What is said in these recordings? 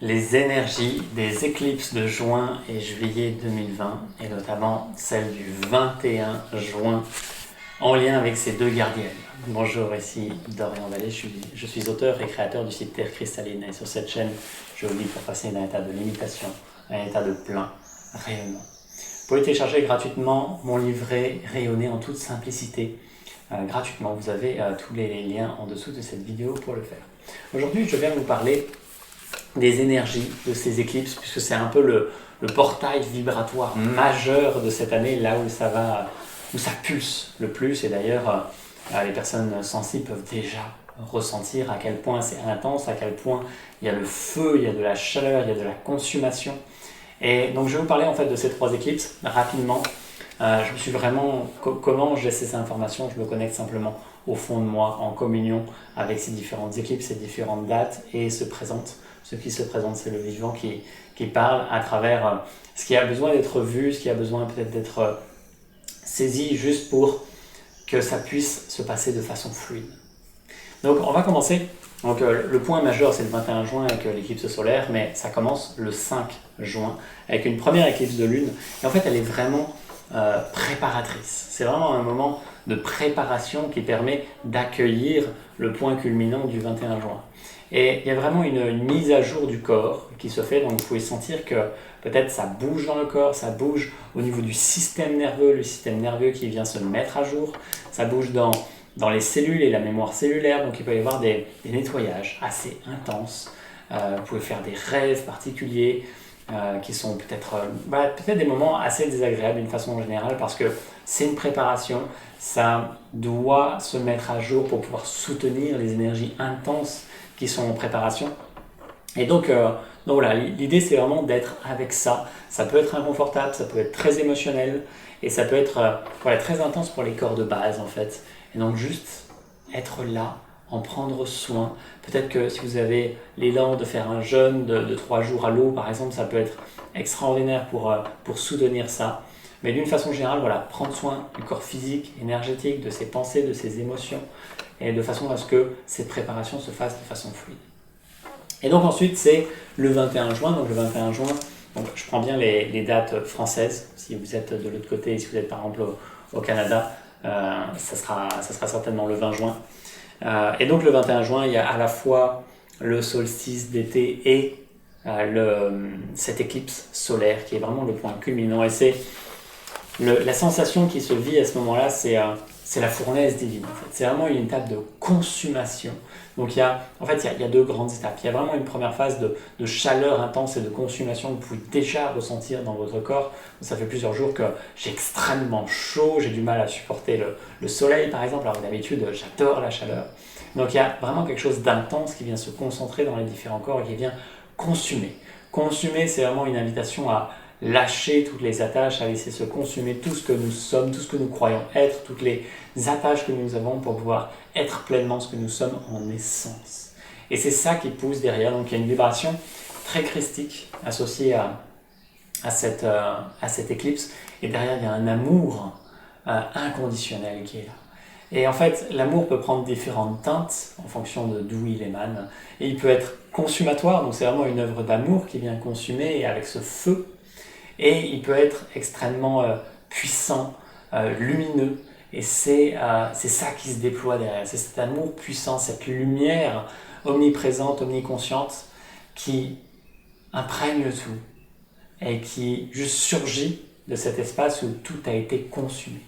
les énergies des éclipses de juin et juillet 2020, et notamment celle du 21 juin, en lien avec ces deux gardiennes. Bonjour, ici Dorian Vallée, je suis auteur et créateur du site Terre Cristalline, et sur cette chaîne, je vous guide pour passer d'un état de limitation à un état de plein rayonnement. Vous pouvez télécharger gratuitement mon livret Rayonner en toute simplicité. Gratuitement, vous avez tous les liens en dessous de cette vidéo pour le faire. Aujourd'hui, je viens vous parler des énergies de ces éclipses, puisque c'est un peu le portail vibratoire majeur de cette année, là où ça pulse le plus. Et d'ailleurs, les personnes sensibles peuvent déjà ressentir à quel point c'est intense, à quel point il y a le feu, il y a de la chaleur, il y a de la consommation. Et donc je vais vous parler en fait de ces trois éclipses rapidement. Je me suis vraiment, comment j'ai ces informations, je me connecte simplement au fond de moi, en communion avec ces différentes éclipses, ces différentes dates, et se présente. Ce qui se présente, c'est le vivant qui parle à travers ce qui a besoin d'être vu, ce qui a besoin peut-être d'être saisi, juste pour que ça puisse se passer de façon fluide. Donc on va commencer. Donc le point majeur, c'est le 21 juin avec l'éclipse solaire, mais ça commence le 5 juin avec une première éclipse de lune. Et en fait, elle est vraiment préparatrice. C'est vraiment un moment de préparation qui permet d'accueillir le point culminant du 21 juin. Et il y a vraiment une mise à jour du corps qui se fait, donc vous pouvez sentir que peut-être ça bouge dans le corps, ça bouge au niveau du système nerveux, le système nerveux qui vient se mettre à jour, ça bouge dans les cellules et la mémoire cellulaire, donc il peut y avoir des nettoyages assez intenses. Vous pouvez faire des rêves particuliers qui sont peut-être des moments assez désagréables d'une façon générale, parce que c'est une préparation, ça doit se mettre à jour pour pouvoir soutenir les énergies intenses qui sont en préparation. Et donc voilà, l'idée c'est vraiment d'être avec ça. Ça peut être inconfortable, ça peut être très émotionnel, et ça peut être très intense pour les corps de base en fait. Et donc juste être là, en prendre soin. Peut-être que si vous avez l'élan de faire un jeûne de 3 jours à l'eau par exemple, ça peut être extraordinaire pour soutenir ça. Mais d'une façon générale, voilà, prendre soin du corps physique, énergétique, de ses pensées, de ses émotions, et de façon à ce que cette préparation se fasse de façon fluide. Et donc ensuite, c'est le 21 juin. Donc le 21 juin, donc je prends bien les dates françaises. Si vous êtes de l'autre côté, si vous êtes par exemple au Canada, ça sera certainement le 20 juin. Et donc le 21 juin, il y a à la fois le solstice d'été et cette éclipse solaire qui est vraiment le point culminant. Et c'est la sensation qui se vit à ce moment-là, c'est la fournaise divine. En fait. C'est vraiment une étape de consommation. Donc il y a deux grandes étapes. Il y a vraiment une première phase de chaleur intense et de consommation que vous pouvez déjà ressentir dans votre corps. Ça fait plusieurs jours que j'ai extrêmement chaud, j'ai du mal à supporter le soleil par exemple, alors que d'habitude j'adore la chaleur. Donc il y a vraiment quelque chose d'intense qui vient se concentrer dans les différents corps et qui vient consumer. Consumer, c'est vraiment une invitation à lâcher toutes les attaches, à laisser se consumer tout ce que nous sommes, tout ce que nous croyons être, toutes les attaches que nous avons pour pouvoir être pleinement ce que nous sommes en essence. Et c'est ça qui pousse derrière. Donc il y a une vibration très christique associée à cette éclipse. Et derrière, il y a un amour inconditionnel qui est là. Et en fait, l'amour peut prendre différentes teintes en fonction de d'où il émane. Et il peut être consumatoire, donc c'est vraiment une œuvre d'amour qui vient consumer avec ce feu. Et il peut être extrêmement puissant, lumineux. Et c'est ça qui se déploie derrière. C'est cet amour puissant, cette lumière omniprésente, omniconsciente, qui imprègne tout et qui juste surgit de cet espace où tout a été consumé.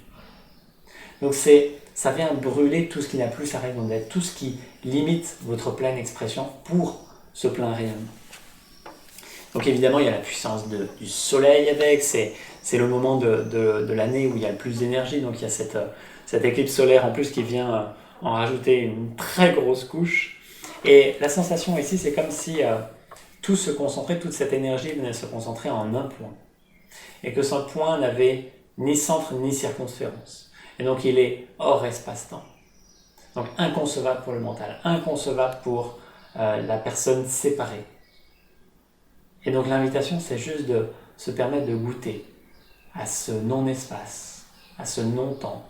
Donc ça vient brûler tout ce qui n'a plus sa raison d'être, tout ce qui limite votre pleine expression pour ce plein rayonnement. Donc évidemment, il y a la puissance du soleil avec, c'est le moment de l'année où il y a le plus d'énergie, donc il y a cette éclipse solaire en plus qui vient en rajouter une très grosse couche. Et la sensation ici, c'est comme si tout se concentrait, toute cette énergie venait se concentrer en un point. Et que ce point n'avait ni centre ni circonférence. Et donc il est hors espace-temps. Donc inconcevable pour le mental, inconcevable pour la personne séparée. Et donc l'invitation, c'est juste de se permettre de goûter à ce non-espace, à ce non-temps,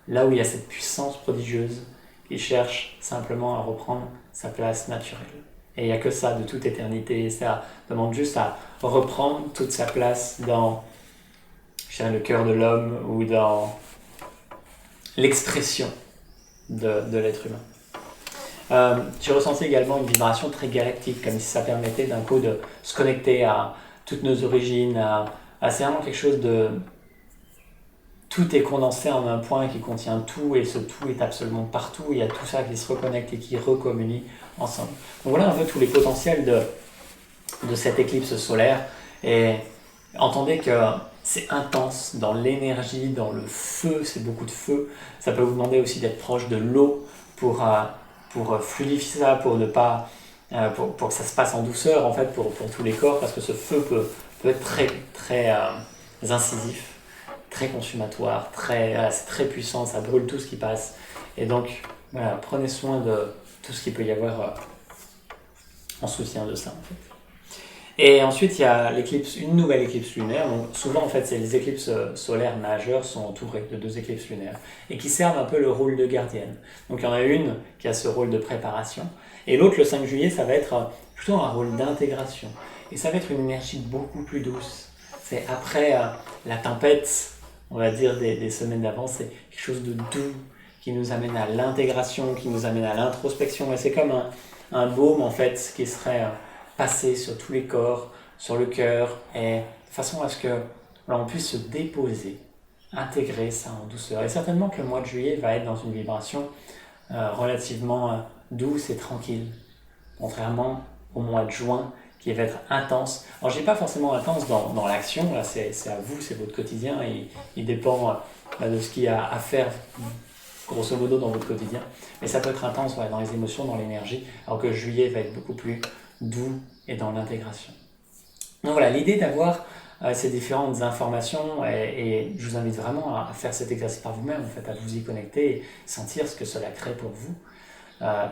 là où il y a cette puissance prodigieuse qui cherche simplement à reprendre sa place naturelle. Et il n'y a que ça de toute éternité. Et ça demande juste à reprendre toute sa place dans le cœur de l'homme ou dans l'expression de l'être humain. J'ai ressenti également une vibration très galactique, comme si ça permettait d'un coup de se connecter à toutes nos origines, c'est vraiment quelque chose de... Tout est condensé en un point qui contient tout, et ce tout est absolument partout. Il y a tout ça qui se reconnecte et qui recommunie ensemble. Donc voilà un peu tous les potentiels de cette éclipse solaire. Et entendez que c'est intense dans l'énergie, dans le feu, c'est beaucoup de feu. Ça peut vous demander aussi d'être proche de l'eau pour fluidifier ça, pour ne pas... pour que ça se passe en douceur en fait pour tous les corps, parce que ce feu peut être très incisif, très consumatoire, c'est très puissant, ça brûle tout ce qui passe. Et donc, voilà, prenez soin de tout ce qu'il peut y avoir en soutien de ça, en fait. Et ensuite, il y a une nouvelle éclipse lunaire. Donc, souvent, en fait, les éclipses solaires majeures sont entourées de 2 éclipses lunaires et qui servent un peu le rôle de gardienne. Donc, il y en a une qui a ce rôle de préparation et l'autre, le 5 juillet, ça va être plutôt un rôle d'intégration. Et ça va être une énergie beaucoup plus douce. C'est après la tempête, on va dire, des semaines d'avant, c'est quelque chose de doux qui nous amène à l'intégration, qui nous amène à l'introspection. Et c'est comme un baume, en fait, qui serait passé sur tous les corps, sur le cœur, et de façon à ce que on puisse se déposer, intégrer ça en douceur. Et certainement que le mois de juillet va être dans une vibration relativement douce et tranquille, contrairement au mois de juin, qui va être intense. Alors, je dis pas forcément intense dans l'action, là c'est à vous, c'est votre quotidien, et il dépend de ce qu'il y a à faire, grosso modo, dans votre quotidien. Mais ça peut être intense dans les émotions, dans l'énergie, alors que juillet va être beaucoup plus doux et dans l'intégration. Donc voilà, l'idée d'avoir ces différentes informations, et je vous invite vraiment à faire cet exercice par vous-même, en fait, à vous y connecter et sentir ce que cela crée pour vous.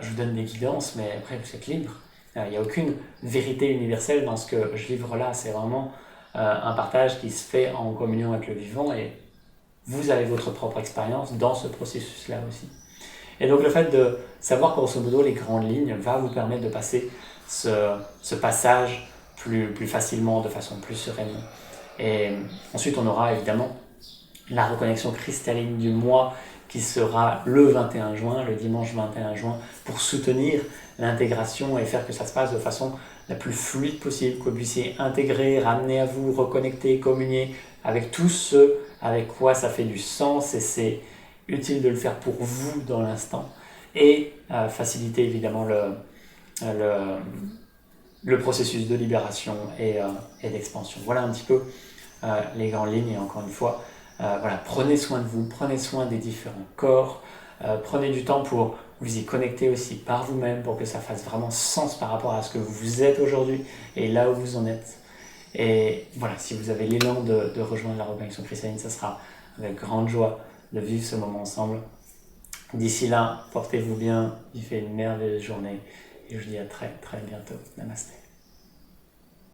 Je vous donne des guidances, mais après vous êtes libre. Il n'y a aucune vérité universelle dans ce que je livre là, c'est vraiment un partage qui se fait en communion avec le vivant, et vous avez votre propre expérience dans ce processus-là aussi. Et donc le fait de savoir grosso modo les grandes lignes va vous permettre de passer ce passage plus facilement, de façon plus sereine. Et ensuite on aura évidemment la reconnexion cristalline du mois qui sera le 21 juin, le dimanche 21 juin, pour soutenir l'intégration et faire que ça se passe de façon la plus fluide possible, que vous puissiez intégrer, ramener à vous, reconnecter, communier avec tout ce avec quoi ça fait du sens, et c'est utile de le faire pour vous dans l'instant, et faciliter évidemment le processus de libération et d'expansion. Voilà un petit peu les grandes lignes, et encore une fois, voilà, prenez soin de vous, prenez soin des différents corps, prenez du temps pour vous y connecter aussi par vous-même, pour que ça fasse vraiment sens par rapport à ce que vous êtes aujourd'hui et là où vous en êtes. Et voilà, si vous avez l'élan de rejoindre la reconnexion cristalline, ça sera avec grande joie de vivre ce moment ensemble. D'ici là, portez-vous bien, vivez une merveilleuse journée, et je vous dis à très très bientôt. Namasté.